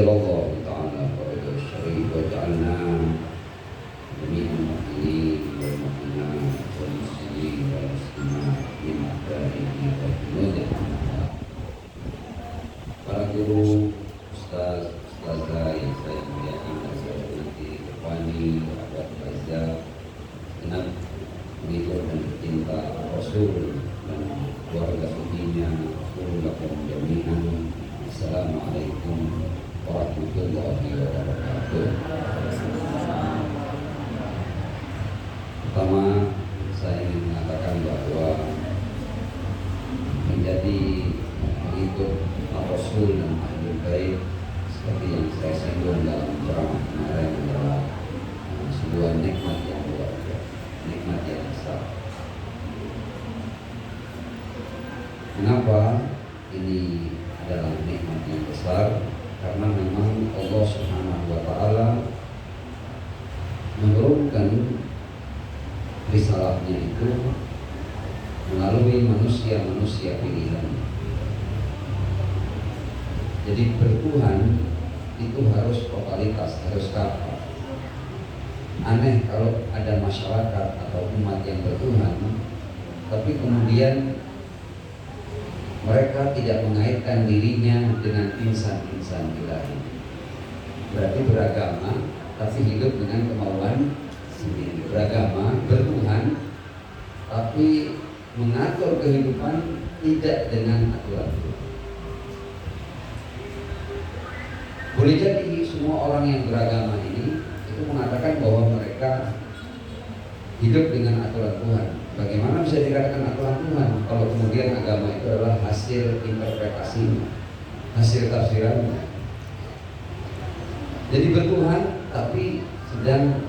Ajjalallahu ta'ala farajahu syarif wa ja'alna jami'al mu'minin wal mu'minat wal muslimin wal muslimat min a'daihi wa junudi para guru, ustaz, ustazah yang saya muliakan dan saya hormati, ikhwani, sahabat Gaza, genap pengikut dan pecinta Rasul dan keluarga sucinya Rasulullah jami'an. Assalamualaikum warahmatullahi wabarakatuh. Pertama, saya ingin mengatakan bahwa menjadi pengikut Rasul dan Ahlul Bait seperti yang saya singgung dalam ceramah kemarin adalah sebuah nikmat yang luar biasa, nikmat yang besar. Kenapa ini adalah nikmat yang besar? Karena memang Allah Subhanahu wa Ta'ala menurunkan risalahnya itu melalui manusia-manusia pilihan. Jadi bertuhan itu harus totalitas, harus kafah. Aneh kalau ada masyarakat atau umat yang bertuhan, tapi kemudian mereka tidak mengaitkan dirinya dengan insan-insan ilahi. Berarti beragama, tapi hidup dengan kemauan sendiri. Beragama, bertuhan, tapi mengatur kehidupan tidak dengan aturan. Boleh jadi semua orang yang beragama ini itu mengatakan bahwa mereka hidup dengan aturan Tuhan. Bagaimana bisa dikatakan aturan Tuhan kalau kemudian agama itu adalah hasil interpretasinya, hasil tafsirannya. Jadi bertuhan tapi sedang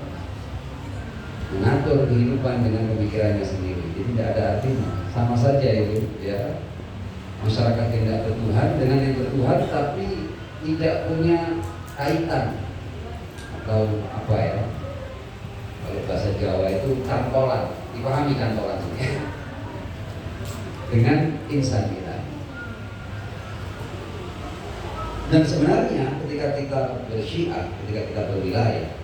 mengatur kehidupan dengan pemikirannya sendiri. Jadi tidak ada artinya. Sama saja itu, ya. Masyarakat yang tidak bertuhan dengan yang bertuhan tapi tidak punya kaitan atau apa ya? Kalau bahasa Jawa itu cantolan, dipahami cantolan dengan insan kita. Dan sebenarnya ketika kita bersyiar, ketika kita berwilayah,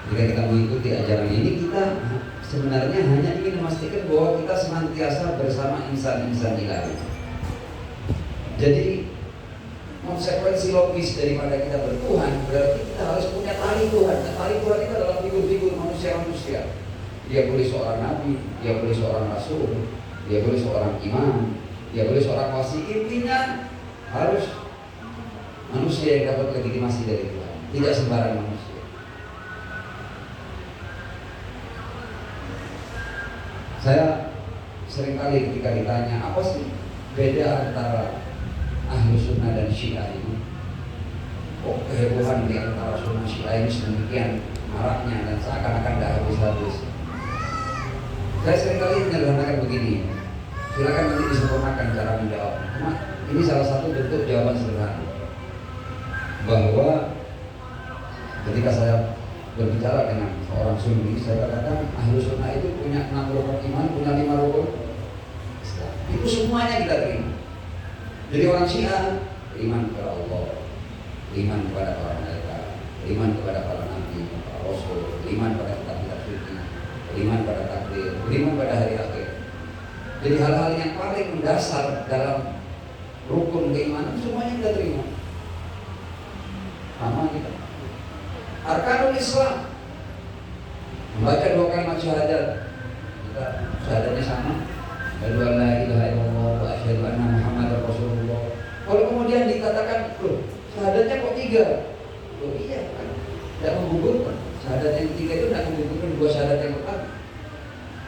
ketika kita mengikuti ajaran ini, kita sebenarnya hanya ingin memastikan bahwa kita senantiasa bersama insan-insan ilahi. Jadi konsekuensi logis daripada kita bertuhan berarti kita harus punya tali Tuhan. Dan tali Tuhan itu adalah figur-figur manusia-manusia. Dia boleh seorang nabi, dia boleh seorang rasul, dia boleh seorang imam, dia boleh seorang wasi. Intinya harus manusia yang dapat legitimasi dari Tuhan, tidak sembarang manusia. Saya seringkali ketika ditanya apa sih beda antara Ahlu Sunnah dan Syiah ini, kok kehebohan di antara Sunnah Syiah ini sedemikian maraknya dan seakan-akan tidak habis-habis. Saya seringkali menyederhanakan begini, silakan nanti disempurnakan cara menjawab. Cuma ini salah satu bentuk jawaban sederhana, bahwa ketika saya berbicara dengan seorang Sunni, saya katakan Ahlu Sunnah itu punya 6 rukun iman, punya 5 rukun Islam. Itu semuanya kita terima. Jadi orang Syiah beriman kepada Allah, beriman kepada para malaikat, beriman kepada para nabi, para rasul, beriman pada kitab-kitab suci, beriman pada takdir, beriman pada hari akhir. Jadi hal-hal yang paling mendasar dalam rukun keimanan semuanya kita terima. Sama kita. Arkanul Islam, membaca 2 kalimat syahadat, kita syahadatnya sama. Asyhadu an la ilaha illallah wa asyhadu anna Muhammadar Rasulullah. Kalau kemudian dikatakan, loh, syahadatnya kok 3? Loh iya kan, tidak menggugurkan. Syahadat yang 3 itu tidak menggugurkan 2 syahadat yang pertama.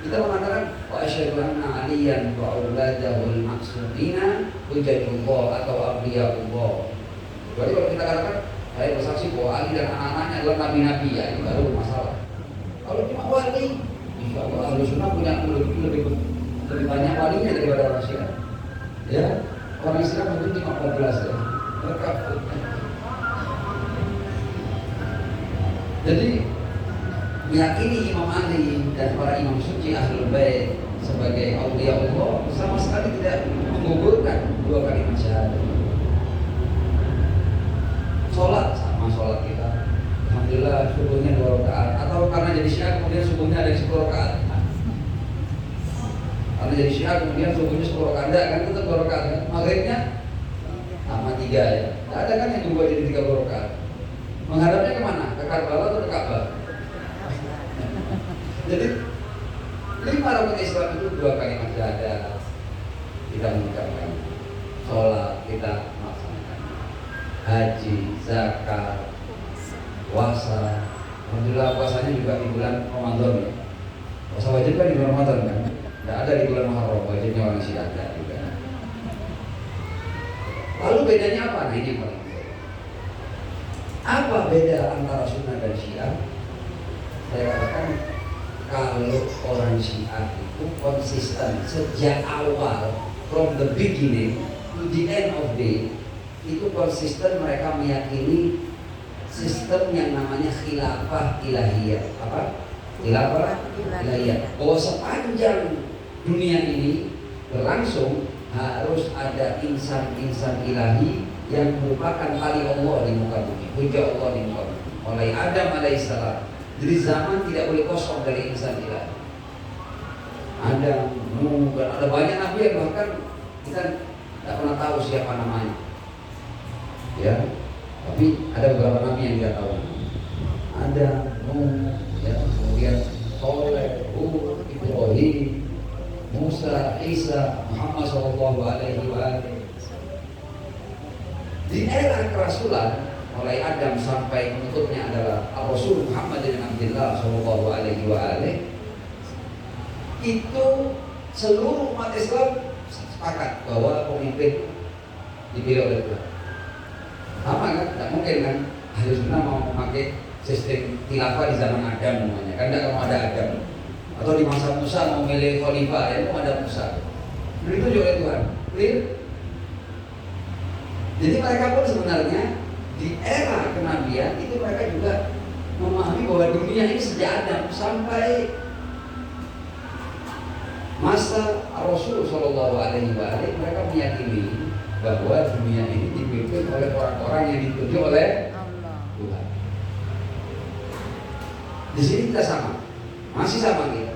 Kita mengatakan wa asyhadu anna aliyan wa auladahul maksudina hujjatullah atau awliyaullah. Kecuali kalau kita katakan saya bersaksi bahwa Ali dan anak-anaknya adalah nabi-nabi, ya itu baru masalah. Kalau cuma wali, insya Allah Ahlu Sunnah punya lebih banyak walinya daripada orang Syiah. Ya, orang Islam itu cuma 14 ya. Jadi meyakini Imam Ali dan para imam suci Ahlul Bait sebagai aulia Allah sama sekali tidak menggugurkan 2 kalimat syahadat. jadi Syiah kemudian subuhnya ada 10 rakaat. Karena jadi Syiah kemudian subuhnya 10 rakaat, enggak kan, tetap 2 rakaat kan. Maghribnya sama 3 ya. Tidak ada kan yang berubah jadi 30 rakaat. Menghadapnya kemana? Ke Karbala atau ke Ka'bah? Jadi 5 rukun Islam itu 2 kalimat syahadat kita mengucapkan, sholat kita melaksanakan, haji, zakat, puasa. Alhamdulillah puasanya juga di bulan Ramadan ya. Puasa wajib kan di bulan Ramadan kan? Tidak ada di bulan Muharram, wajibnya orang Syiah ada juga. Lalu bedanya apa? Nah ini yang paling penting. Apa beda antara Sunnah dan Syiah? Saya katakan kalau orang Syiah itu konsisten sejak awal, from the beginning to the end of day, itu konsisten mereka meyakini sistem yang namanya khilafah ilahiyah. Apa? Khilafah ilahiyah. Bahwa sepanjang dunia ini berlangsung harus ada insan-insan ilahi yang merupakan tali Allah di muka bumi, hujah Allah di muka bumi. Mulai Adam alaihissalam, jadi zaman tidak boleh kosong dari insan ilahi. Ada Nuh, ada banyak nabi yang bahkan kita tidak pernah tahu siapa namanya. Ya, tapi ada beberapa nabi yang kita tahu. Ada Nuh, ya, kemudian Soleh, Hud, Ibrahim, Musa, Isa, Muhammad Shallallahu Alaihi Wasallam. Di era kerasulan mulai Adam sampai penutupnya adalah Rasul Muhammad bin Abdullah Shallallahu Alaihi Wasallam, itu seluruh umat Islam sepakat bahwa pemimpin dipilih oleh Tuhan. Sama kan? Tidak mungkin kan? Harus benar mau memakai sistem khilafah di zaman Adam namanya. Kan tidak mau ada Adam. Atau di masa Musa mau milih khalifah, ya mau ada Musa. Begitu juga oleh Tuhan. Clear? Jadi mereka pun sebenarnya di era kenabian itu mereka juga memahami bahwa dunia ini sejak Adam sampai masa Rasul Shallallahu Alaihi Wasallam, mereka meyakini bahwa dunia ini dipimpin oleh orang-orang yang ditunjuk oleh Tuhan. Di sini kita sama, masih sama kita.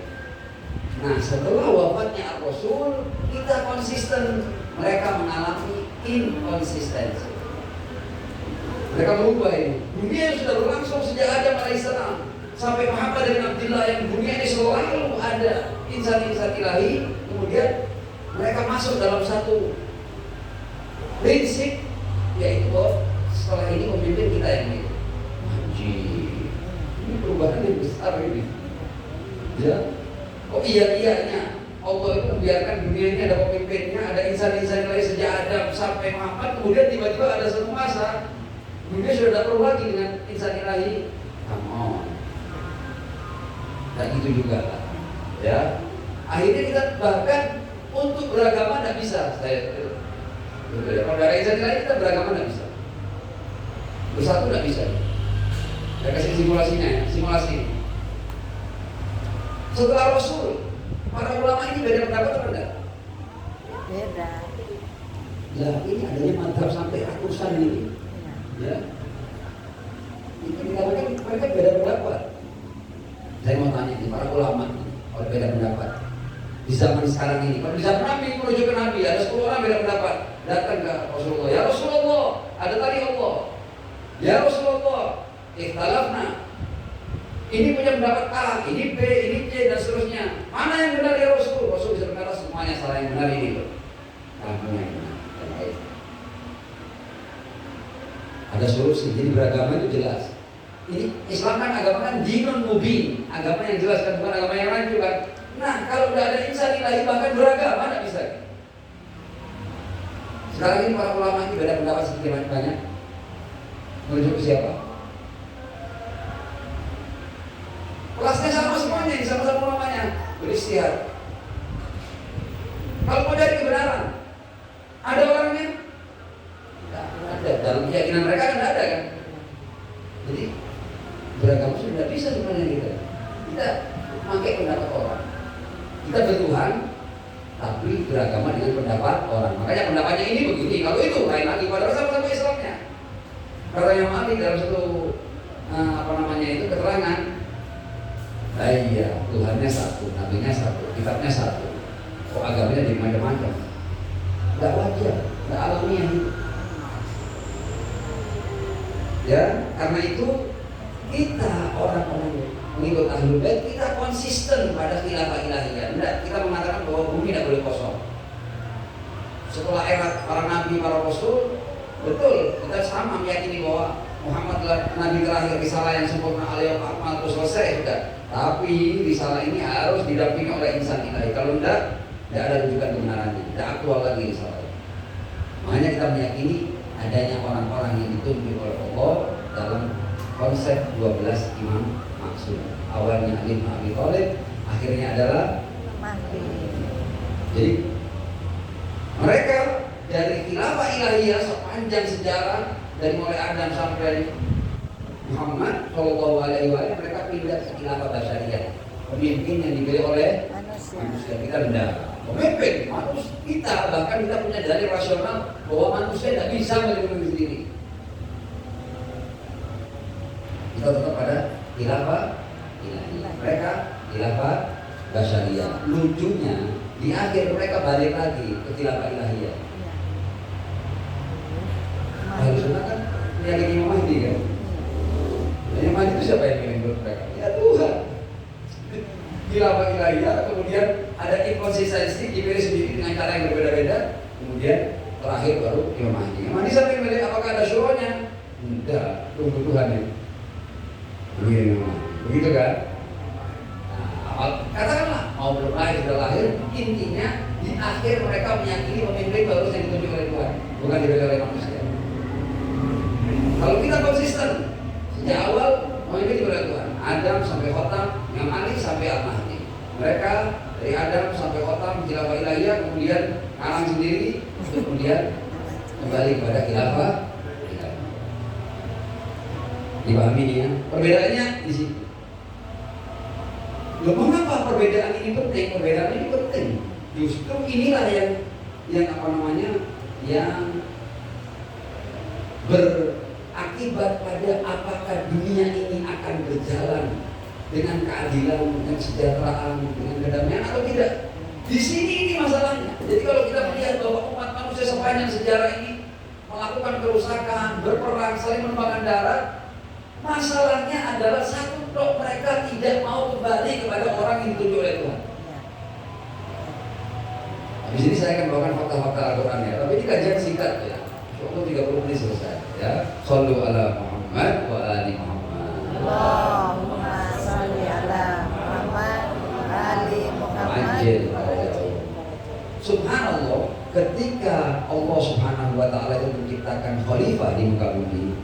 Nah, setelah wafatnya Rasul, kita konsisten. Mereka mengalami inkonsistensi. Mereka berubah ini. Dunia sudah berlangsung sejak Adam alaihissalam sampai Muhammad bin Abdullah, yang dunia ini selalu ada insan-insan ilahi. Kemudian mereka masuk dalam satu prinsip, yaitu setelah ini pemimpin kita yang ini. Anjir, ini perubahan yang besar ini. Ya, kok iya-iyanya Allah itu membiarkan dunia ini ada pemimpinnya, ada insan-insan ilahi sejak Adam sampai Muhammad. Kemudian tiba-tiba ada satu masa dunia sudah tidak perlu lagi dengan insan ilahi. Come on. Dan itu juga lah, ya. Akhirnya kita bahkan untuk beragama tidak bisa. Kalau ada insan ilahi kita beragama tidak bisa. Bersatu tidak bisa. Saya kasih simulasinya ya, simulasi. Setelah Rasul, para ulama ini beda pendapat atau tidak? Beda. Lah ini adanya madzhab sampai ratusan ini. Ya. Itu dikatakan mereka beda pendapat. Saya mau tanya ini, para ulama ini, kalau beda pendapat di zaman sekarang ini, kalau di zaman Nabi, menuju ke Nabi, ada 10 orang beda pendapat, datang ke Rasulullah. Ya Rasulullah, ada tadi Allah. Ya Rasulullah, ikhtalafna. Ini punya pendapat A, ini B, ini C, dan seterusnya. Mana yang benar ya Rasul? Rasul bisa berkata semuanya salah, yang benar ini loh. Kamu yang benar. Ada solusi. Jadi beragama itu jelas. Ini Islam kan agama kan dinun mubin, agama yang jelas kan, bukan agama yang lain juga. Nah, kalau tidak ada insan ilahi bahkan beragama tidak bisa. Sekarang ini para ulama ini beda pendapat sedikit banyak. Menuju ke siapa? Kelasnya sama semuanya, sama-sama ulamanya beristihad. Kalau mau cari kebenaran, ada orangnya? Tidak ada. Dalam keyakinan mereka kan tidak ada kan? Jadi beragama sudah tidak bisa sebenarnya kita. Kita pakai pendapat orang. Kita bertuhan, tapi beragama dengan pendapat orang. Makanya pendapatnya ini begini, kalau itu lain lagi. Padahal sama-sama Islamnya. Kalau yang mati dalam satu itu keterangan, Nah iya, Tuhannya satu, nabinya satu, kitabnya satu. Kok agamanya jadi macam-macam? Gak wajar, gak alamiah itu. Ya, karena itu kita orang-orang mengikut Ahlul Bait, kita konsisten pada khilafah ilahiyah. Tidak, kita mengatakan bahwa bumi tidak boleh kosong. Setelah era para nabi, para rasul, betul, kita sama meyakini bahwa Muhammad adalah nabi terakhir, risalah yang sempurna, alaihi akmal, selesai sudah. Tapi risalah ini harus didampingi oleh insan ilahi. Kalau tidak ada rujukan kebenarannya, tidak aktual lagi risalah ini. Makanya kita meyakini adanya orang-orang yang ditunjuk oleh Allah dalam konsep 12 imam maksud. Awalnya Ali bin Abi Thalib, akhirnya adalah Mahdi. Jadi mereka dari khilafah ilahiyah sepanjang sejarah dari mulai Adam sampai Muhammad Shallallahu Alaihi Wasallam, mereka pindah ke khilafah basyariyah, pemimpin yang dipilih oleh manusia. Kita rendah pemimpin manusia, kita bahkan kita punya dalil rasional bahwa manusia tidak bisa melindungi sendiri. Kita tetap pada khilafah ilahiyah, mereka khilafah basyariyah. Lucunya di akhir mereka balik lagi ke khilafah ilahiyah. Ahlu Sunnah kan meyakini Imam Mahdi kan. Imam Mahdi itu siapa yang milih menurut mereka? Ya Tuhan. Khilafah ilahiyah, kemudian ada inkonsistensi dipilih sendiri dengan cara yang berbeda-beda, kemudian terakhir baru Imam Mahdi. Imam Mahdi sampai milih apakah ada syuronya? Enggak, tunggu Tuhan ya. Begitu kan? Nah, katakanlah mau belum lahir sudah lahir, intinya di akhir mereka meyakini pemimpin baru yang ditunjuk oleh Tuhan, bukan dipilih oleh manusia. Kalau kita konsisten sejak awal pemimpin dipilih oleh Tuhan, Adam sampai Khotam, Imam Ali sampai Al-Mahdi. Mereka dari Adam sampai Khotam khilafah ilahiyah, kemudian ngarang sendiri, kemudian kembali kepada khilafah. Dipahami ya? Perbedaannya di sini. Loh, mengapa perbedaan ini penting? Perbedaan ini penting. Justru inilah yang apa namanya, yang berakibat pada apakah dunia ini akan berjalan dengan keadilan, dengan kesejahteraan, dengan kedamaian atau tidak. Di sini ini masalahnya. Jadi kalau kita melihat bahwa umat manusia sepanjang sejarah ini melakukan kerusakan, berperang, saling menumpahkan darah, masalahnya adalah satu, mereka tidak mau kembali kepada orang yang ditunjuk oleh Tuhan. Di sini saya akan bawakan fakta-fakta Al-Quran ya, tapi ini kajian singkat ya. Insyaallah 30 menit selesai ya. Shallu ala Muhammad wa ali Muhammad. Allahumma sholli ala Muhammad wa ali Muhammad. Subhanallah, ketika Allah Subhanahu wa taala itu menciptakan khalifah di muka bumi,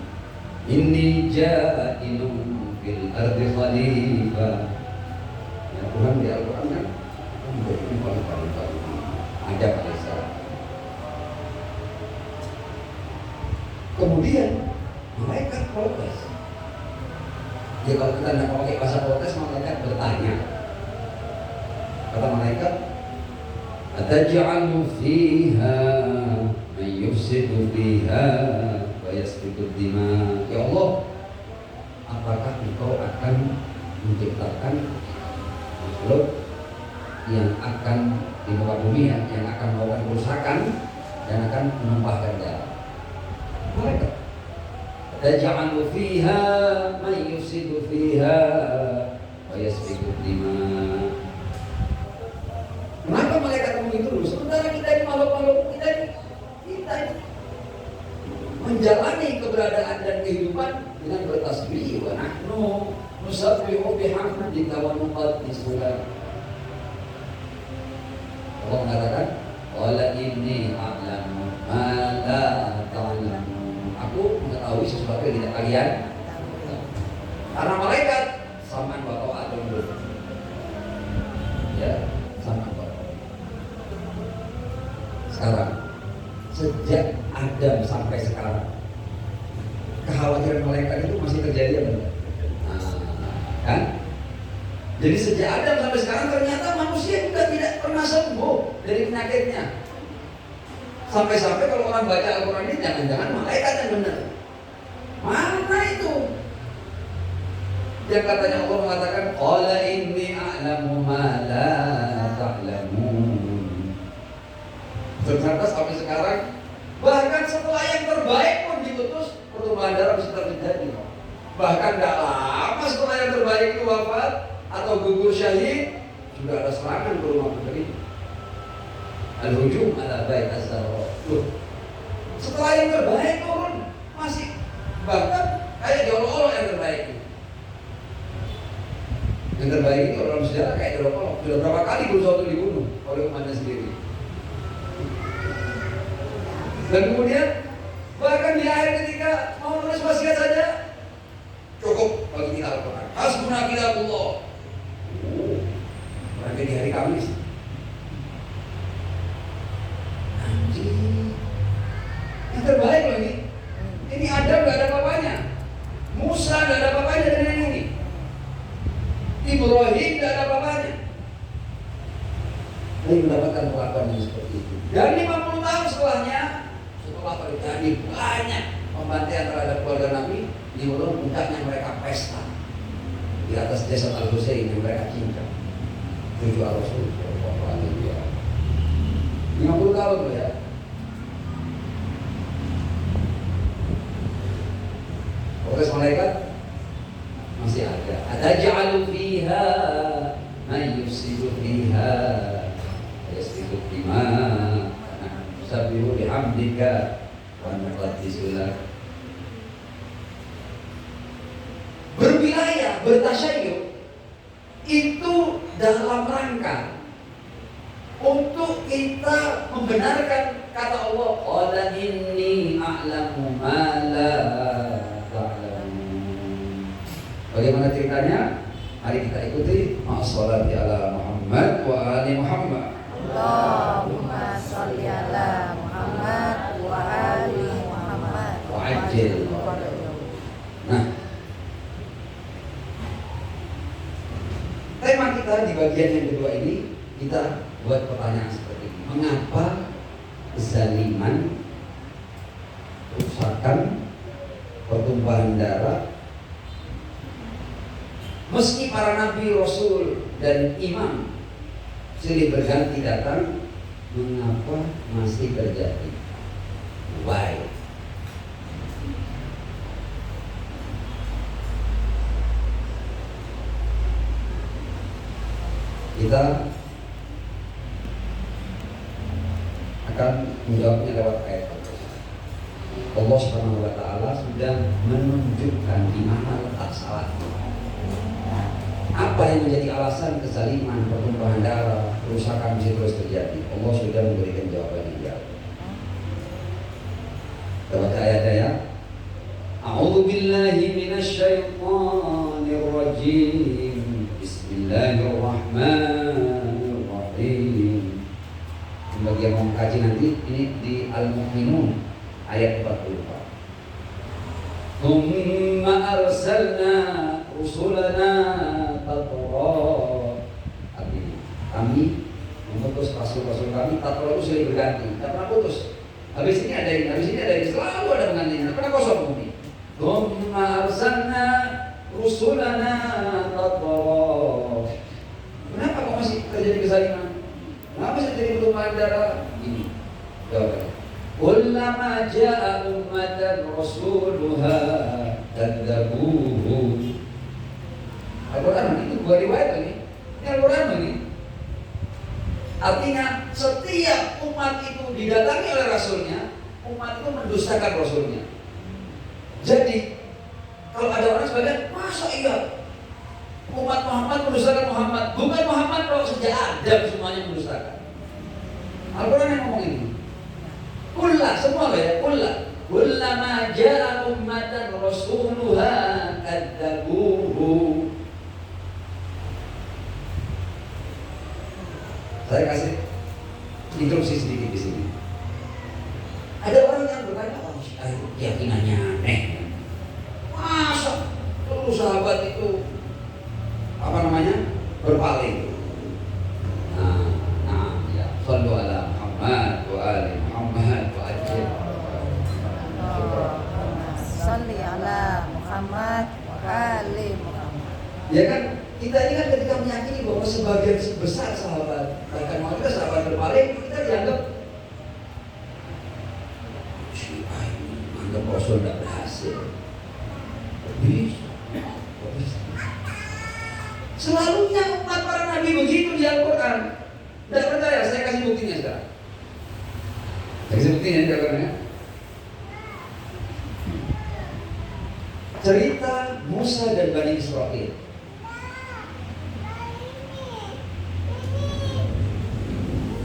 inni ja'ilun fil ardi khalifah. Ya Tuhan di Al-Quran kan memberikan khalifah ada pada. Kemudian malaikat protes. Ya kalau kita tidak pakai bahasa protes, malaikat bertanya. Kata malaikat, ataj'alu fiha man yufsidu fiha wa yasfiku dima. Ya Allah, apakah Engkau akan menciptakan makhluk yang akan di muka bumi yang akan melakukan kerusakan dan akan menumpahkan darah? Malaikat, taj'alu fiha man yufsidu fiha wa yasfiku dima. Kenapa malaikat ngomong itu dulu? Sebenarnya kita ini makhluk-makhluk, kita ini menjalani keberadaan dan kehidupan dengan bertasbih. Wa nahnu nusabbihu bihamdika wa nuqaddisu lak. Allah mengatakan, qala inni a'lamu ma la ta'lamun. Aku mengetahui sesuatu yang tidak kalian. Karena malaikat saman wa ta'atun. Ya, saman wa. Sekarang sejak Adam sampai sekarang kekhawatiran malaikat itu masih terjadi apa enggak? Kan? Jadi sejak Adam sampai sekarang ternyata manusia juga tidak pernah sembuh dari penyakitnya. Sampai-sampai kalau orang baca Al-Quran ini jangan-jangan malaikat yang benar. Mana itu? Yang katanya Allah mengatakan qala inni a'lamu ma la ta'lamun. Ternyata sampai sekarang bahkan setelah yang terbaik pun diutus, pertumbuhan darah bisa terjadi. Bahkan tidak lama setelah yang terbaik itu wafat atau gugur syahid, sudah ada serangan ke rumah putri. Al-hujum ala bait az-Zahra. Setelah yang terbaik turun, masih bahkan kayak diolok-olok yang terbaik. Yang terbaik itu dalam sejarah kayak diolok-olok. Sudah berapa kali berusaha untuk dibunuh oleh umatnya sendiri. Dan kemudian bahkan di akhir ketika mau menulis wasiat saja, cukup bagi kita Al-Quran. Hasbuna kitabullah. Berarti di hari Kamis. Yang terbaik loh ini. Ini Adam gak ada apa-apanya, Musa gak ada apa-apanya dengan ini, Ibrahim gak ada apa-apanya. Ini mendapatkan pengakuan yang seperti itu. Dan 50 tahun setelahnya, setelah terjadi banyak pembantaian terhadap keluarga Nabi, di ulun puncaknya mereka pesta di atas Jasad Al-Husain yang mereka cincang. Tujuh Al-Rasul 50 tahun tuh ya. Protes malaikat masih ada. Ataj'alu fiha man yufsidu fiha yasfiku dima sabbihu bihamdika wa nuqaddisu lak. Berwilayah, bertasyayyu itu dalam rangka untuk kita membenarkan kata Allah, qala inni a'lamu ma la ta'lamun. Bagaimana ceritanya? Mari kita ikuti. Ma'asholati ala Muhammad wa ali Muhammad. Allahumma sholli ala Muhammad wa ali Muhammad Wa ajil. Nah, tema kita di bagian yang kedua ini, kita buat pertanyaan seperti ini. Mengapa kezaliman, kerusakan, pertumpahan darah, meski para nabi, rasul, dan imam silih berganti datang, mengapa masih terjadi? Why? Kita akan menjawabnya lewat ayat Allah Subhanahu wa Ta'ala sudah menunjukkan di mana letak salahnya. Apa yang menjadi alasan kezaliman, pertumpahan darah, kerusakan bisa terus terjadi? Allah sudah memberikan jawaban yang jauh. Kita baca ayatnya ya. A'udzu billahi minasyaitonir rajim. Bismillahirrahmanirrahim. Bagi yang mau mengkaji nanti, ini di Al-Mu'minun ayat 44. Tsumma arsalna rusulana tatra. Artinya kami mengutus rasul-rasul kami, tatra itu silih berganti, tidak pernah putus. Habis ini ada ini, habis ini ada ini, selalu ada penggantinya, tidak pernah kosong bumi. Tsumma arsalna rusulana tatra. Kenapa kok masih terjadi kezaliman? Kenapa bisa terjadi pertumpahan darah? Ini jawabannya. Kullama ja'a ummatan rasuluha kadzabuhu. Al-Quran itu bukan riwayat lagi. Ini Al-Quran lagi. Artinya setiap umat itu didatangi oleh rasulnya, umat itu mendustakan rasulnya. Jadi kalau ada orang sebagian, masa iya umat Muhammad mendustakan Muhammad? Bukan Muhammad, kalau sejak Adam semuanya mendustakan. Al-Quran yang ngomong ini. Kullah, semua ya, kullah. Kullama ja'a ummatan rasuluha kadzabuhu. Saya kasih instruksi sedikit di sini. Ada orang yang bertanya, oh, keyakinannya aneh. Masa seluruh sahabat itu berpaling? Nah, ya. Sallu ala Muhammad wa ali Muhammad wa ajil. Salli ala Muhammad wa ali Muhammad. Ya kan, kita ini kan ketika meyakini bahwa sebagian besar sahabat, bahkan mau kita sahabat terpaling, kita dianggap siapa ini anggap Rasul tidak berhasil. Bisa. Selalunya umat para nabi begitu di Al-Quran. Tidak percaya, saya kasih buktinya sekarang. Saya kasih buktinya di Al-Quran. Cerita Musa dan Bani Israel.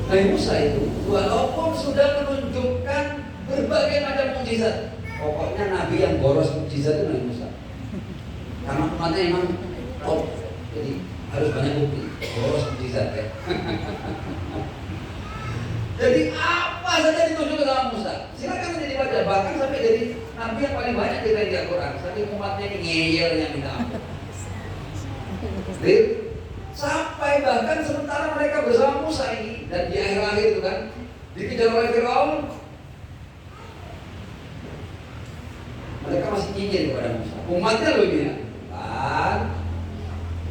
Nabi Musa itu walaupun sudah menunjukkan berbagai macam mukjizat, pokoknya nabi yang boros mukjizat itu Nabi Musa. Karena umatnya emang top, jadi harus banyak bukti, boros mukjizat ya. Jadi apa saja ditunjukkan sama Musa, silakan nanti dibaca. Bahkan sampai jadi nabi yang paling banyak kita di Al-Quran, saking umatnya ini ngeyelnya minta ampun. Sampai bahkan sementara mereka bersama Musa ini dan di akhir-akhir itu kan dikejar oleh Firaun, mereka masih nyinyir kepada Musa. Umatnya loh ini ya, kan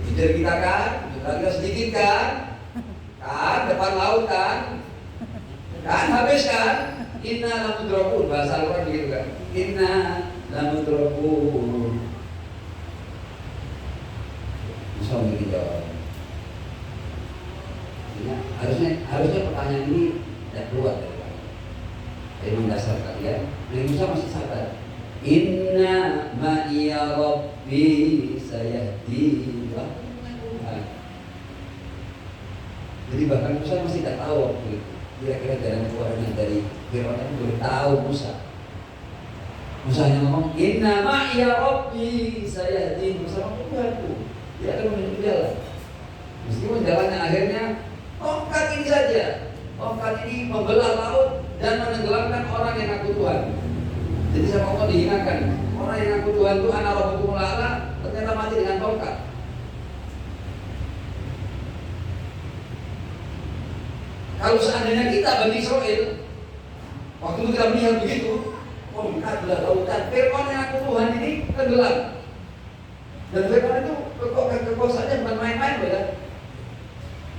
kejar kita kan, juga sedikit kan, depan laut kan habis kan, inna lamudrakun, bahasa Al-Quran begitu kan, inna lamudrakun. Musa mungkin jawab. Ya, harusnya pertanyaan ini tidak keluar dari mendasar kalian. Nabi Musa masih sabar. Inna ma'iya rabbi sayahdi. Jadi bahkan Musa masih tidak tahu waktu itu kira-kira jalan keluarnya dari Firaun itu belum tahu Musa. Musa hanya ngomong inna ma'iya rabbi sayahdi. Musa ngomong Tuhanku, dia akan menunjuk jalan. Meskipun jalannya akhirnya tongkat ini saja, tongkat ini membelah laut dan menenggelamkan orang yang ngaku Tuhan. Jadi sama Allah dihinakan. Orang yang ngaku Tuhan itu anak rabbukumul a'la, ternyata mati dengan tongkat. Kalau seandainya kita Bani Israel, waktu itu kita melihat begitu, tongkat belah lautan, Fir'aun yang ngaku Tuhan ini tenggelam. Dan Fir'aun itu kekuasaannya bukan main-main loh ya.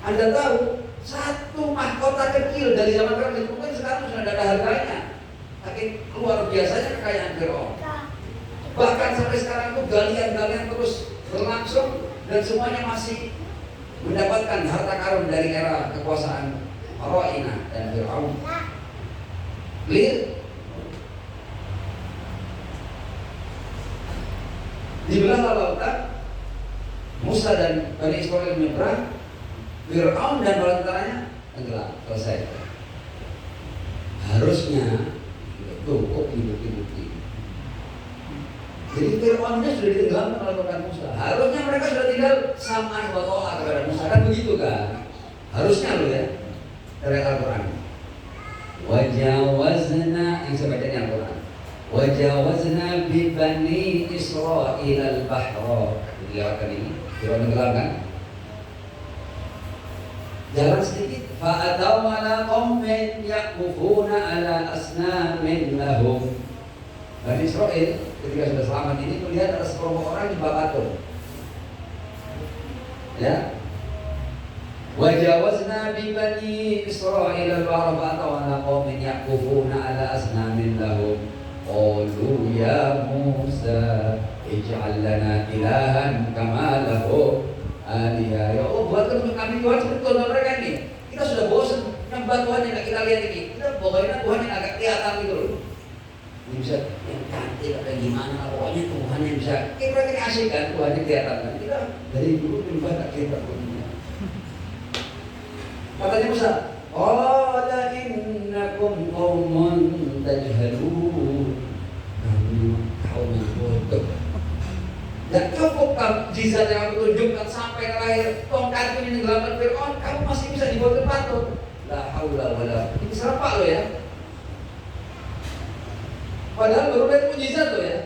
Anda tahu, satu mahkota kecil dari zaman Firaun itu mungkin sekarang sudah ada harganya. Saking luar biasanya kekayaan Firaun. Bahkan sampai sekarang itu galian-galian terus berlangsung dan semuanya masih mendapatkan harta karun dari era kekuasaan Firaun dan Firaun. Clear? Di belah lautan, Musa dan Bani Israel menyeberang. Firaun dan bala tentaranya tenggelam, selesai. Harusnya cukup bukti-bukti. Jadi Firaunnya sudah ditenggelamkan oleh Tuhan Musa. Harusnya mereka sudah tinggal sam'an wa ta'ah kepada Musa, kan begitu kan? Harusnya loh ya. Dari Al-Quran. Wajawazna, yang saya baca di Al-Quran. Wajawazna bi bani Israil al-bahra. Dilewatkan ini, Firaun tenggelam kan? Jalan sedikit, fa'atau ala qaumin yakufuna ala asnamin lahum. Bani Israel ketika sudah selamat ini melihat ada sekelompok orang di Babaton. Ya. Wajawazna bi bani Israil al-bahra fa'atau ala qaumin yakufuna ala asnamin lahum. Qalu ya Musa ij'al lana ilahan kama lahum aliyah. Ya Allah, buatkan untuk kami Tuhan seperti Tuhan mereka ini. Kita sudah bosan nyembah Tuhan yang kita lihat ini. Kita pokoknya Tuhan yang agak kelihatan gitu loh. Ini bisa yang cantik atau gimana, pokoknya Tuhan yang bisa kita asik kan, Tuhan yang kelihatan kan. Kita dari dulu nyembah tak kelihatan Tuhan. Katanya Musa, qala innakum qaumun tajhalun. Kamu kaum yang bodoh. Dan cukup mukjizat yang aku tunjukkan sampai terakhir tongkat ini tenggelamkan Fir'aun, kamu masih bisa dibuat patut. La haula wala. Ini serempak loh ya. Padahal baru lihat mukjizat loh ya.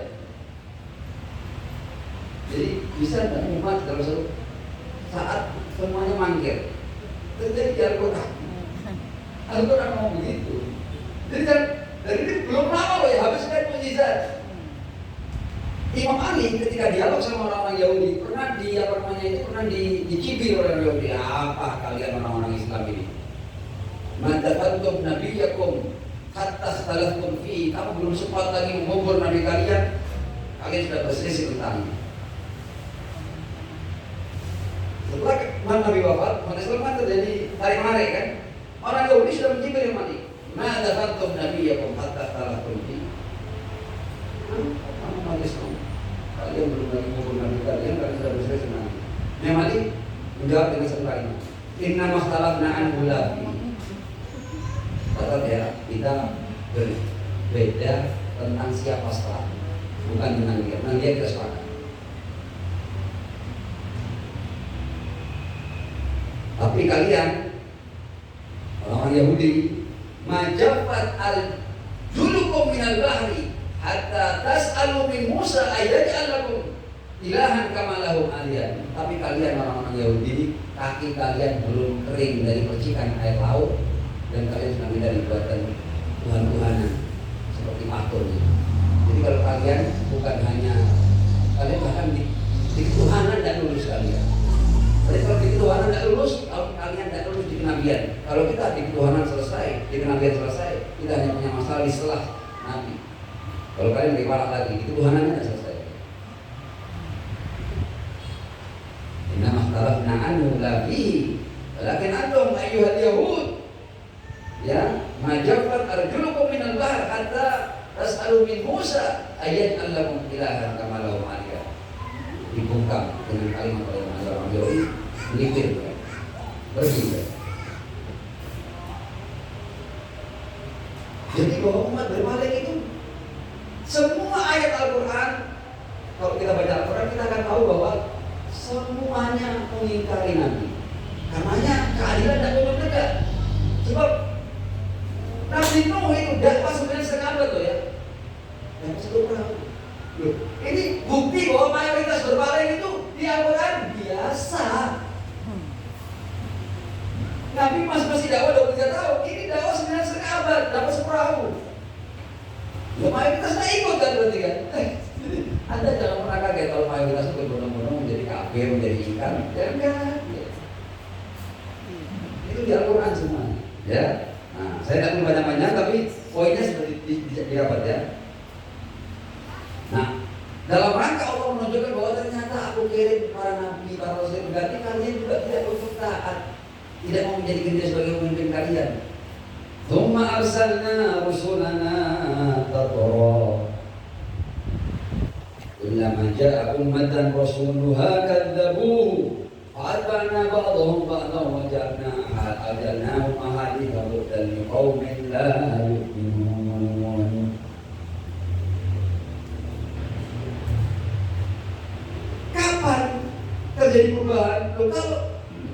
Jadi bisa tidak umat dalam satu saat semuanya mangkir. Terjadi di Al-Quran. Al-Quran mau begitu. Jadi kan dari ini belum lama loh ya habis lihat mukjizat. Imam Ali ketika dialog sama orang-orang Yahudi pernah dicibir oleh orang Yahudi. Apa kalian orang-orang Islam ini? Matafantum nabiyakum hatta salaftum fi. Kamu belum sempat lagi mengubur nabi kalian. Kalian sudah berselisih tentangnya. Setelah Nabi wafat, maka Islam kan terjadi tarik-menarik kan? Orang Yahudi sudah mencibir Imam Ali. Matafantum nabiyakum hatta salaftum fi. Kamu manis dong. Kalian belum lagi mengubur nabi kalian sudah berselisih tentangnya. Imam Ali menjawab dengan satu kalimat. Inna makhtalafna anhu lafi. Tetap ya, kita berbeda tentang siapa setelah, bukan tentang dia. Tentang dia kita sepakat. Tapi kalian orang-orang Yahudi majafat al-julukum minal bahri hatta tas'alu min Musa ayyaj'alakum ilahan kama lahum alihan. Tapi kalian orang-orang Yahudi, kaki kalian belum kering dari percikan air laut dan kalian sudah minta dibuatkan Tuhan-Tuhanan seperti patung. Jadi kalau kalian bukan hanya kalian bahkan di ketuhanan tidak lulus kalian. Tapi kalau di ketuhanan tidak lulus, kalian tidak lulus di kenabian. Kalau kita di ketuhanan selesai, di kenabian selesai, kita hanya punya masalah di setelah nabi. Kalau kalian lebih parah lagi, di ketuhanannya tidak selesai. Inna makhtalafna anhu la fihi walakin antum ayyuhal yahud ya majafat arjulukum minal bahr hatta tas'alu min Musa ayat allakum ilahan kama lahum aliyah. Dibungkam dengan kalimat orang Yahudi melipir pergi. Jadi bahwa umat berbalik itu semua ayat Al-Quran, kalau kita baca Al-Quran kita akan tahu bahwa semuanya mengingkari Nabi. Karenanya keadilan tidak boleh tegak. Sebab Nabi Nuh itu dakwah 9,5 abad loh ya. Yang satu perahu. Loh, ini bukti bahwa mayoritas berpaling itu di Al-Quran biasa. Nabi masih dakwah 23 tahun. Ini dakwah 9,5 abad, dakwah seperahu. Ya mayoritas tidak ikut kan berarti kan. Anda jangan pernah kaget kalau mayoritas itu berbondong-bondong menjadi kafir, menjadi ikan. Jangan. Itu di Al-Quran semua. Ya. Nah, saya tidak perlu banyak-banyak, tapi poinnya sudah didapat ya. Nah, dalam rangka Allah menunjukkan bahwa ternyata aku kirim para nabi, para rasul, berarti kalian juga tidak perlu taat, tidak mau menjadikan dia sebagai pemimpin kalian. Tsumma arsalna rusulana tatrah. Kullama ja'a ummatan rasuluha kadzabuhu fa'atba'na ba'dahum ba'dan wa ja'alnahum ahaditha bu'dan liqaumin la yu'minun. Kapan terjadi perubahan? Kalau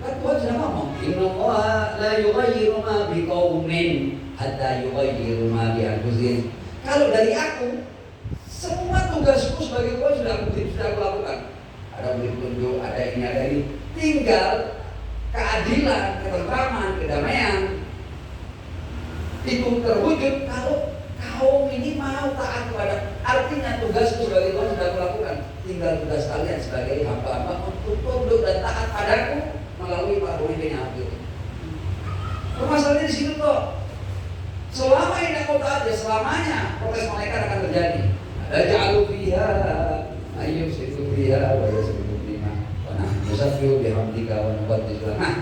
kan Tuhan sudah ngomong, innallaha la yughayyiru ma biqaumin hatta yughayyiru ma bi anfusihim. Kalau dari aku, semua tugasku sebagai Tuhan sudah aku lakukan. Ada beri petunjuk, ada ini. Tinggal keadilan, ketentraman, kedamaian itu terwujud kalau kaum ini mau taat kepada. Artinya tugasku sebagai Tuhan sudah aku lakukan. Tinggal tugas kalian sebagai hamba-hamba untuk tunduk dan taat padaku melalui para pemimpin yang aku. Permasalahannya di situ kok. Selama ini aku taat ya selamanya proses malaikat akan terjadi. Ada ja'alu fiha ayyusifu fiha wa yasbihu bima wa nahnu nusabbihu bihamdika wa nuqaddisu lak. Nah,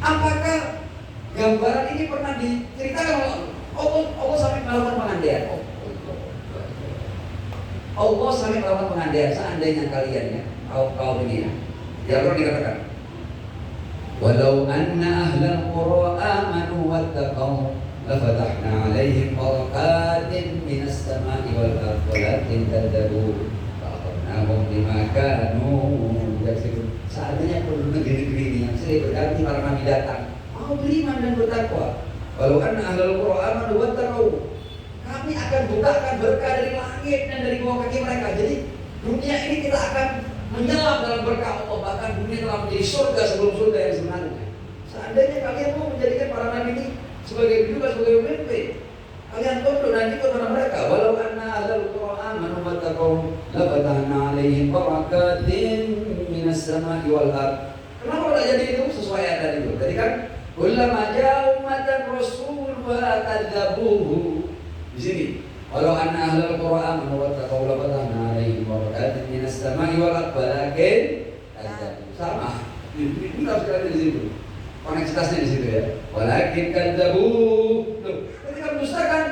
apakah gambaran ini pernah diceritakan oleh Allah sampai melakukan pengandaian? Allah sampai melakukan pengandaian seandainya kalian ya kaum ini ya. Ya Allah dikatakan walau anna ahlal qura amanu wattaqaw lafatahna alaihim barakatin minas sama'i wal ardi walakin kadzabu fa'akhadnahum bima kanu yaksibun. Seandainya penduduk negeri ini yang sering berganti para nabi datang mau beriman dan bertakwa, walau anna ahlal qura amanu wattaqaw, kami akan bukakan berkah dari langit dan dari bawah kaki mereka. Jadi dunia ini kita akan menyelam dalam berkah Allah, bahkan dunia telah menjadi surga sebelum surga yang sebenarnya. Seandainya kalian mau menjadikan para nabi ini sebagai pemimpin, kalian tunduk dan ikut kepada mereka. Walau anna ahlul qura amanu wattaqaw barakatin minas sama'i wal ard. Kenapa tidak jadi itu sesuai ayat tadi itu? Jadi kan kullama ja'a ummatan rasul wa kadzabuhu. Di sini walau anna ahlal qur'an wa taqaw la fatahna alaihim barakatin minas sama'i wal ard walakin kadzabu. Sama. Ini harus kita di situ. Koneksitasnya di situ ya. Walakin kadzabu. Tuh, ketika mendustakan,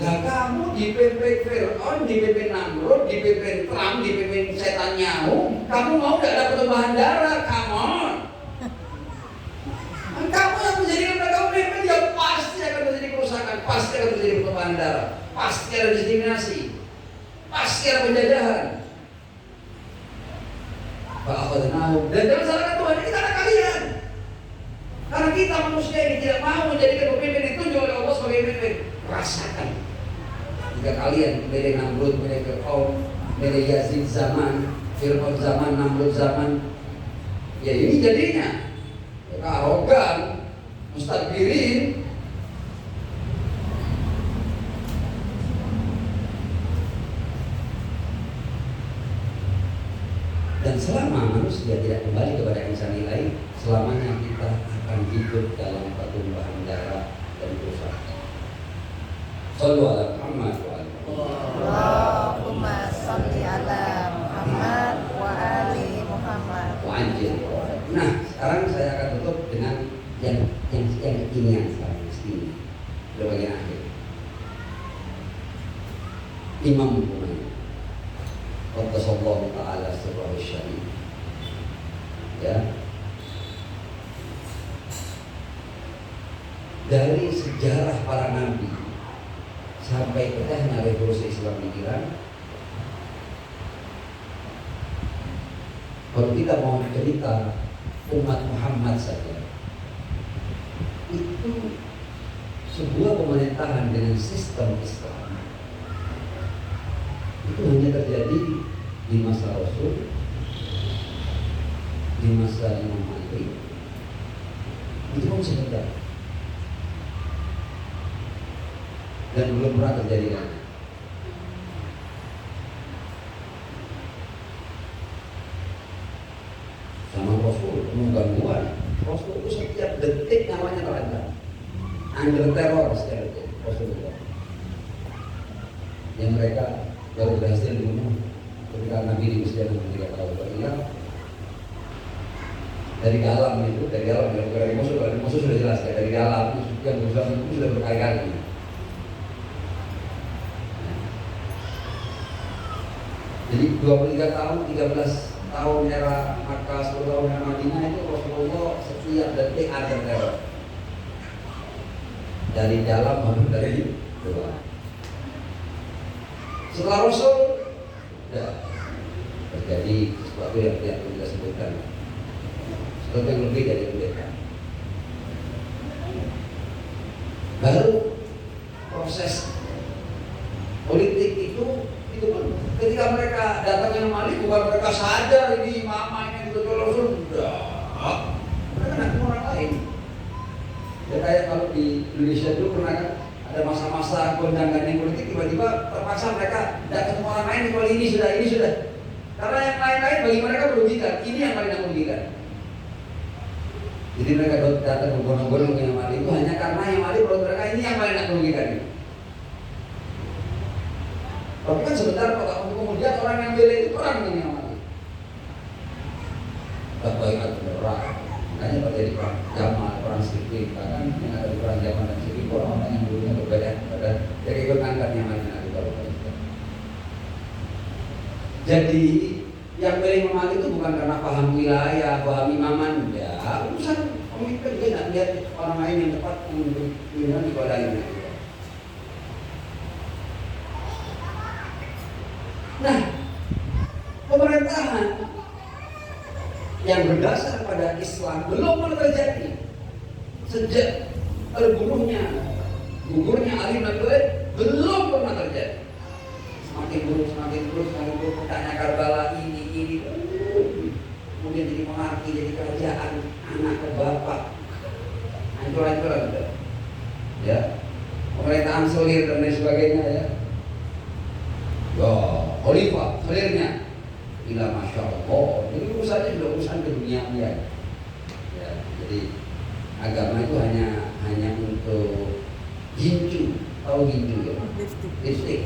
ya kamu dipimpin Fir'aun, dipimpin Namrud, dipimpin Trump, dipimpin setan Nyahu, kamu mau gak dapat tumpahan darah? Come on. Kamu yang menjadikan mereka pemimpin, ya pasti akan terjadi kerusakan, pasti akan terjadi tumpahan darah, pasti ada diskriminasi, pasti ada penjajahan. Pak Akhadnahu. Dan jangan salahkan Tuhan, ini karena kalian. Karena kita manusia ini tidak mau menjadikan pemimpin yang ditunjuk oleh Allah sebagai pemimpin. Rasakan. Jika kalian milih Namrud, milih Fir'aun, milih Yazid zaman, Fir'aun zaman, Namrud zaman, ya ini jadinya arogan, mustakbirin. Dan selama manusia tidak kembali kepada insan nilai, selamanya kita akan hidup dalam pertumbuhan darah dan kerusakan. Sallu ala Muhammad wa ali Allahumma sholli ala Muhammad wa ali Muhammad. wa anjil. Nah, sekarang saya akan tutup dengan yang kekinian sekarang ini. Di bagian akhir. Imam Bukhari Qaddasallahu ta'ala sirrahu syarif. Ya. Dari sejarah para nabi sampai pecahnya revolusi Islam di Iran, kalau kita mau cerita umat Muhammad saja, itu sebuah pemerintahan dengan sistem Islam itu hanya terjadi di masa Rasul, di masa Imam Ali. Itu pun sebentar dan belum pernah terjadi lagi. Sama Rasul, penuh gangguan. Rasul itu setiap detik namanya terancam, under teror setiap detik. Rasulullah yang mereka baru berhasil dibunuh ketika Nabi di usia 63 tahun berhilang dari dalam itu, dari dalam dari musuh sudah jelas ya, dari dalam yang berusaha itu sudah berkali-kali. Jadi 23 tahun, 13 tahun era Makkah, 10 tahun era Madinah itu Rasulullah setiap detik ada teror dari dalam maupun dari luar. Setelah Rasul, ya, terjadi sesuatu yang tidak kita sebutkan, sesuatu yang lebih dari mereka. Baru proses politik itu pun ketika mereka datang yang Malik, bukan mereka sadar ini mama ini betul Rasul, enggak, mereka nak orang lain. Ya kayak kalau di Indonesia dulu pernah kan ada masa-masa gonjang-ganjing politik, tiba-tiba terpaksa mereka tidak ketemu orang lain, kalau ini sudah. Karena yang lain-lain bagi mereka merugikan, ini yang paling merugikan. Jadi mereka datang berbondong-bondong ke yang Malik itu hanya karena yang Malik menurut mereka ini yang paling merugikan. Tapi kan sebentar kemudian orang yang bela itu perang dengan yang Malik. Baik atau perang. Makanya terjadi perang Jamal, perang Siffin, bahkan yang ada di perang Jamal dan Siffin orang-orang yang dulunya berbeda pada jadi ikut angkat yang lain ada kalau jadi yang bela Imam Malik itu bukan karena paham wilayah, paham imaman, ya urusan pemimpin dia tidak lihat orang lain yang tepat untuk pimpinan di badannya. Nah, pemerintahan yang berdasar pada Islam belum pernah terjadi sejak terbunuhnya, gugurnya Ali bin Abi Thalib, belum pernah terjadi. Semakin buruk, petanya Karbala ini, kemudian jadi monarki, jadi kerajaan, anak ke bapak, hancur-hancuran udah. Ya, pemerintahan selir dan lain sebagainya ya. Khalifah, selirnya ila masya Allah. Jadi urusannya sudah urusan keduniaan ya. Jadi agama itu hanya untuk ginju, tahu ginju ya? Lipstick.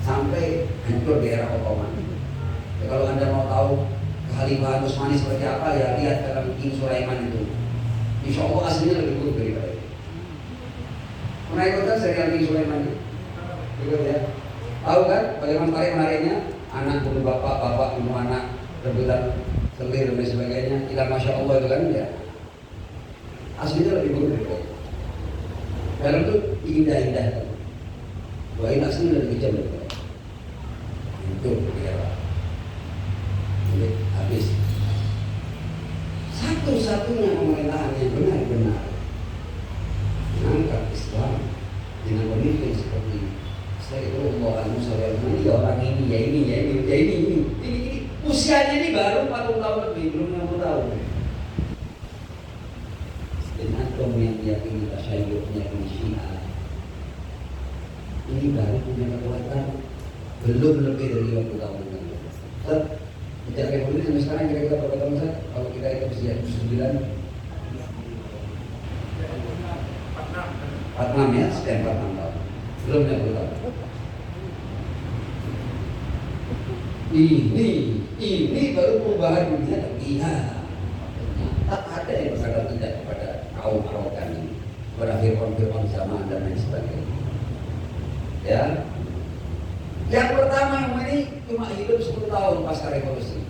Sampai hancur di era Ottoman. Ya, kalau Anda mau tahu kekhalifahan Utsmani seperti apa ya lihat dalam King Sulaiman itu. Insya Allah aslinya lebih buruk daripada itu. Pernah ikutan serial King Sulaiman itu? Ikut ya. Tahu kan bagaimana tarik-menariknya? Anak bunuh bapak, bapak bunuh anak, rebutan selir dan sebagainya. Ila masya Allah itu kan ya. Aslinya lebih buruk daripada itu. Dalam itu indah-indah. Doain aslinya lebih kejam daripada itu. Itu kira. Jadi habis. Satu-satunya pemerintahan yang benar-benar mengangkat Islam dengan pemimpin seperti Sayyidullah Al-Musayyib ini ya orang ini ya ini usianya ini baru 40 tahun lebih, belum 60 tahun. Dan antum yang meyakini tasyayyu, meyakini Syiah ini baru punya kekuatan belum lebih dari 50 tahun yang lalu. Sejak revolusi sampai sekarang kira-kira berapa tahun Ustaz? Kalau kita itu sejak 9 46 ya, sekian 46 tahun. Belum 50 tahun. Ini baru perubahan dunia terlihat. Tak ada yang berkata tidak kepada kaum arogan ini, kepada firman-firman zaman dan lain sebagainya. Ya. Yang pertama yang ini cuma hidup 10 tahun pasca revolusi.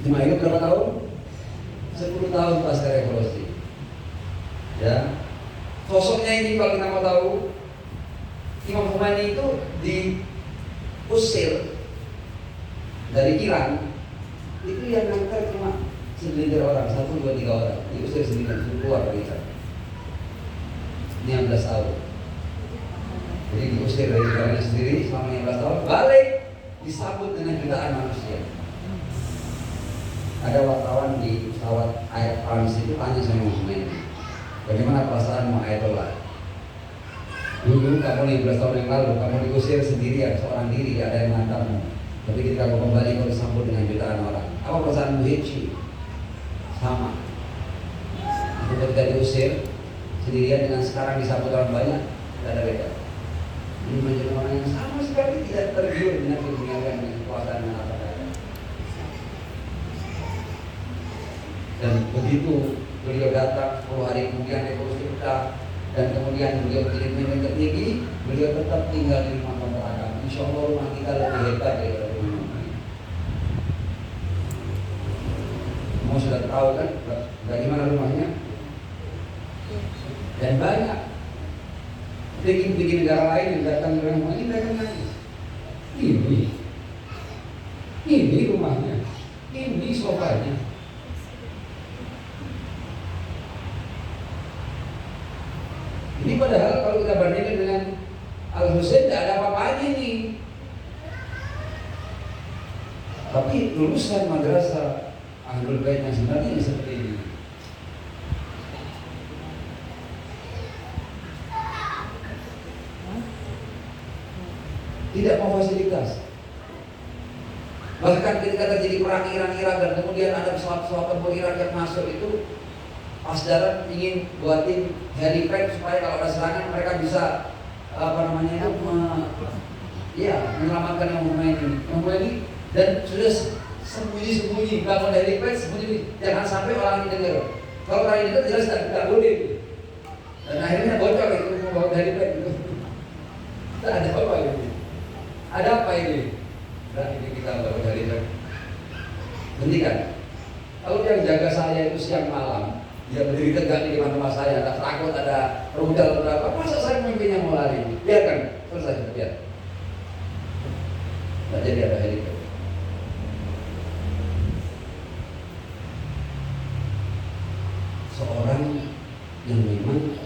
Cuma hidup berapa tahun? 10 tahun pasca revolusi. Ya. Sosoknya ini kalau kita mau tahu, Imam Khomeini itu diusir dari Iran. Itu yang nangkar cuma segelintir orang, 1, 2, 3 orang. Diusir sendirian, keluar dari Iran. 19 tahun. Jadi diusir dari Iran sendiri selama 15 tahun, balik disambut dengan jutaan manusia. Ada wartawan di pesawat Air France itu tanya sama Khomeini, bagaimana perasaanmu Ayatollah? Dulu kamu 15 tahun yang lalu kamu diusir sendirian, seorang diri, tidak ada yang mengantarmu. Tapi ketika kamu kembali kamu disambut dengan jutaan orang. Apa perasaanmu? Hiji sama. Aku ketika diusir sendirian dengan sekarang disambut orang banyak, tidak ada beda. Ini menjadi orang yang sama sekali tidak tergiur dengan keduniaan dan kekuasaan yang apa ada. Dan begitu beliau datang 10 hari kemudian revolusi pecah dan kemudian beliau menjadi pemimpin tertinggi, beliau tetap tinggal di rumah kontrakan. Insya Allah rumah kita lebih hebat daripada rumah ini. Mau sudah tahu kan dari mana rumahnya? Dan banyak. Bikin negara lain yang datang ke rumah ini mereka nangis. Ini rumahnya, ini sofanya. Ini padahal kalau kita bandingkan dengan Al-Husain tidak ada apa-apanya ini. Tapi lulusan madrasah Ahlul Bait yang sebenarnya seperti ini. Tidak mau fasilitas. Bahkan ketika terjadi perang Iran dan kemudian ada pesawat-pesawat tempur Iran yang masuk itu, pas darat ingin buatin helipad supaya kalau ada serangan mereka bisa menyelamatkan yang Khomeini dan sudah sembunyi-sembunyi bangun helipad sembunyi, jangan sampai orang ini dengar. Kalau orang ini dengar jelas tidak boleh. Dan akhirnya bocor itu membawa helipad itu. Tak ada apa ini. Ada apa ini? Nah ini kita baru dari hentikan. Kalau yang jaga saya itu siang malam, dia berdiri tegak di depan rumah saya, tak takut ada rudal berapa, masa saya memimpinnya mau lari? Biarkan, selesai, biar. Tak jadi ada helikopter. Seorang yang memang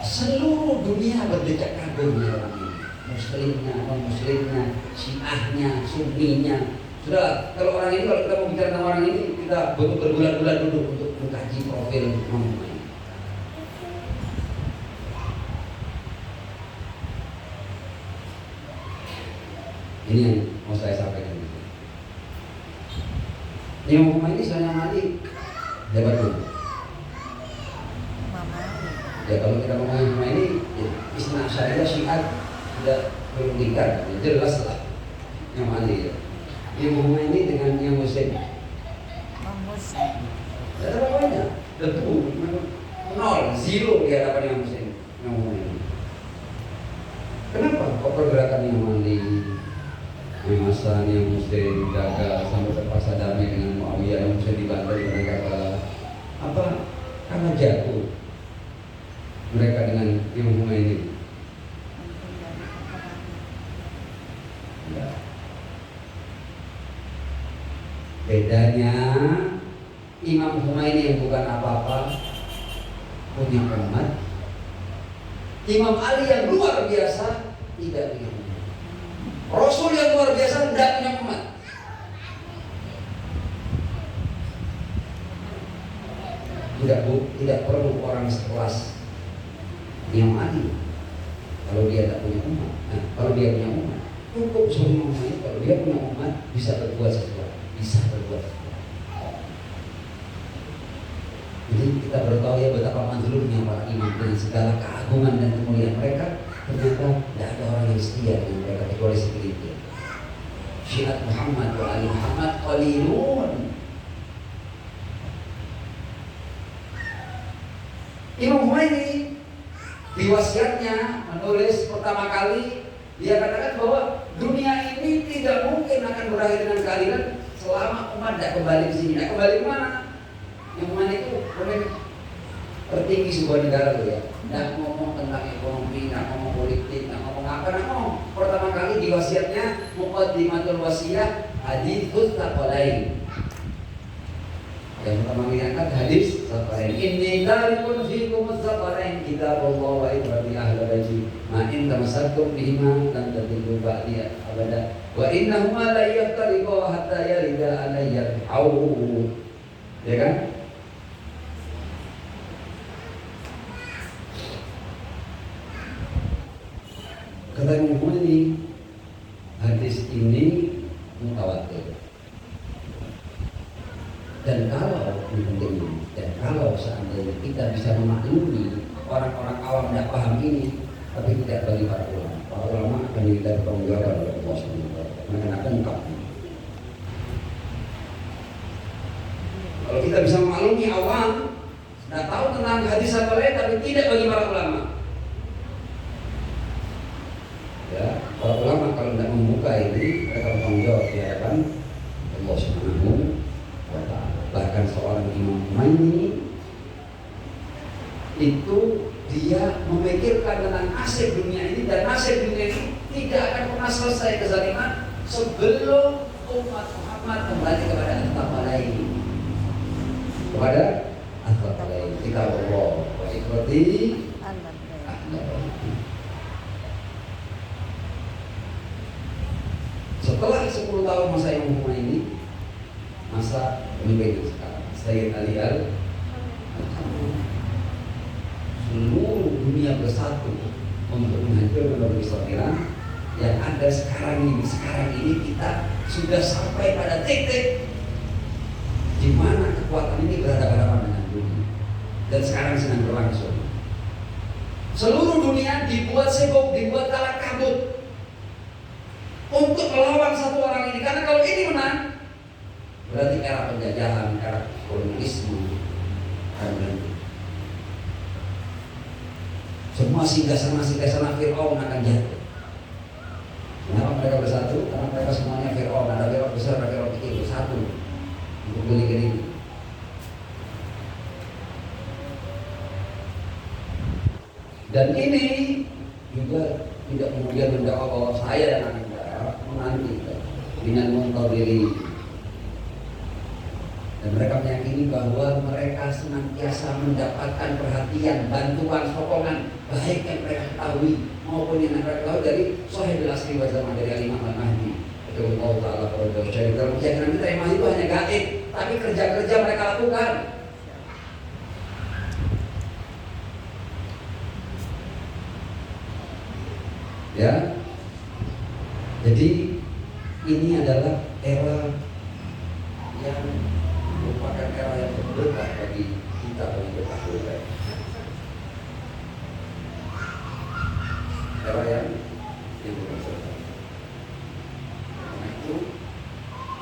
seluruh dunia berdecak kagum dengan orang ini. Muslimnya, non-muslimnya, Syiahnya, Sunninya. Sudah, kalau orang ini, kalau kita mau bicara tentang orang ini, kita butuh berbulan-bulan duduk untuk mengkaji profil Muhammad. Ini yang mau saya sampaikan. Imam Khomeini selain mati jabat dulu. Mama. Ya kalau kita ngomongin Khomeini, ya, Isna Asyariyah Syiah tidak perlu tingkat, ya, jelas lah yang mati. Ya. Imam Khomeini dengan yang Muslim. Muslim. Tidak ada apa-apanya, tentu nol, zero di hadapan yang Muslim. Yang Khomeini. Kenapa? Kok pergerakan yang mati? Masa yang Muslim gagal sampai terpaksa damai dengan Muawiyah yang Muslim dibantai di negara apa? Karena jatuh mereka dengan Imam Khomeini. Ya. Bedanya Imam Khomeini yang bukan apa-apa punya umat, Imam Ali yang luar biasa tidak punya umat. Rasul yang luar biasa tidak punya umat. Tidak perlu orang sekelas Imam Ali kalau dia tidak punya umat. Nah, kalau dia punya umat, cukup semua umat. Kalau dia punya umat bisa berbuat sesuatu, bisa berbuat sesuatu. Jadi kita bertahu ya betapa manjurnya para imam dengan segala keagungan dan kemuliaan mereka. Ternyata tidak ada orang yang setia dengan mereka kecuali segelintir. Syiat Muhammad wa ali Muhammad qalilun. Imam Khomeini di wasiatnya menulis pertama kali dia katakan bahwa dunia ini tidak mungkin akan berakhir dengan keadilan selama umat tidak kembali ke sini. Tidak kembali ke mana? Yang mana itu tertinggi sebuah negara tuh ya. Nggak ngomong tentang ekonomi, nggak ngomong politik, nggak ngomong apa, nggak ngomong. Pertama kali di wasiatnya muqaddimatul wasiyah hadits tsaqalain. Yang pertama diangkat hadis tsaqalain. Inni tarikun fikum tsaqalain kitabullah wa ibrati ahli baiti. Ma in tamassaktum bihima lan tadillu ba'di abada. Wa innahuma la yaftariqu hatta yarida alayya al-haud. Ya kan? Kata Imam Khomeini, hadis ini mutawatir. Dan kalau seandainya kita bisa memaklumi orang-orang awam tidak paham ini, tapi tidak bagi para ulama. Para ulama akan diminta pertanggungjawaban oleh Allah SWT. Mereka akan ungkap. Kalau kita bisa memaklumi awam, tidak tahu tentang hadis apa lain, tapi tidak bagi para ulama. Ya, para ulama kalau tidak membuka ini, mereka bertanggung jawab di hadapan Allah Subhanahu wa Ta'ala. Bahkan seorang Imam Khomeini itu dia memikirkan tentang nasib dunia ini, dan nasib dunia ini tidak akan pernah selesai kezaliman sebelum umat Muhammad kembali kepada al-taqalain, kepada al-taqalain. Kita Allah wa ikrati setelah 10 tahun masa Imam Khomeini, masa pemimpin sekarang Sayyid Ali seluruh dunia bersatu untuk menghancurkan Dola Islam Iran yang ada sekarang ini. Sekarang ini kita sudah sampai pada titik di mana kekuatan ini berhadapan-hadapan dengan dunia, dan sekarang sedang berlangsung. Seluruh dunia dibuat sibuk, dibuat kalah kabut untuk melawan satu orang ini, karena kalau ini menang berarti era penjajahan, era kolonialisme akan berhenti. Semua singgah-sana Fir'aun akan jatuh. Kenapa mereka bersatu? Karena mereka semuanya Fir'aun. Ada Fir'aun besar, ada Fir'aun kecil, bersatu untuk beli ini. Dan ini juga tidak kemudian menjawab bahwa saya dan anak menanti dengan muntadiri. Dan mereka meyakini bahwa mereka senantiasa mendapatkan perhatian, bantuan, sokongan baik yang mereka ketahui maupun yang mereka tahu dari Sahih al-Asri wa Zaman dari Imam Al-Mahdi. Betul Allah Ta'ala kalau dari dalam keyakinan kita Imam itu hanya gaib, tapi kerja-kerja mereka lakukan. Ya, jadi ini adalah era yang merupakan era yang berkah bagi kita pengikut Ahlul Bait. Era yang diberkati. Karena itu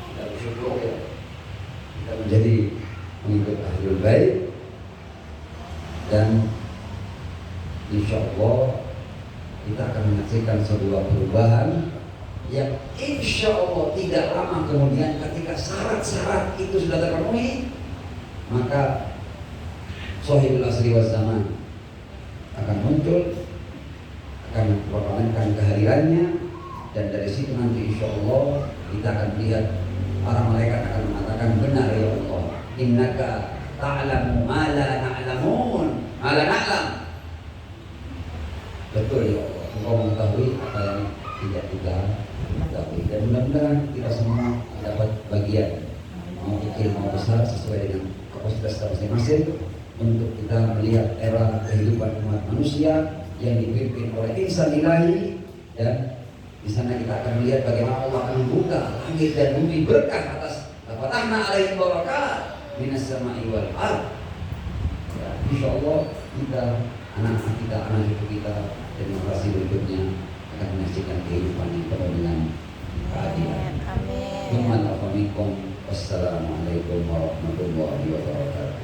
kita bersyukur ya kita menjadi pengikut Ahlul Bait, dan insya Allah kita akan menyaksikan sebuah perubahan yang insya Allah tidak lama kemudian ketika syarat-syarat itu sudah terpenuhi, maka Shahidul Asri wal Zaman akan muncul, akan memproklamasikan kehadirannya, dan dari situ nanti insya Allah kita akan melihat para malaikat akan mengatakan, benar ya Allah, innaka ta'lamu ma la na'lamun ma la na'lam. Betul ya Allah, engkau mengetahui apa yang tidak kita ketahui, dan mudah-mudahan kita semua dapat bagian, mau kecil mau besar sesuai dengan kapasitas kita masing-masing, untuk kita melihat era kehidupan umat manusia yang dipimpin oleh insan ilahi. Dan di sana kita akan melihat bagaimana Allah akan membuka langit dan bumi berkah atas fatahna alaihim barakat minas sama'i wal ardh. Ya, insya Allah kita, anak-anak kita, anak cucu kita, generasi berikutnya akan menyaksikan kehidupan yang penuh dengan keadilan. Amin. Wassalamualaikum warahmatullahi wabarakatuh.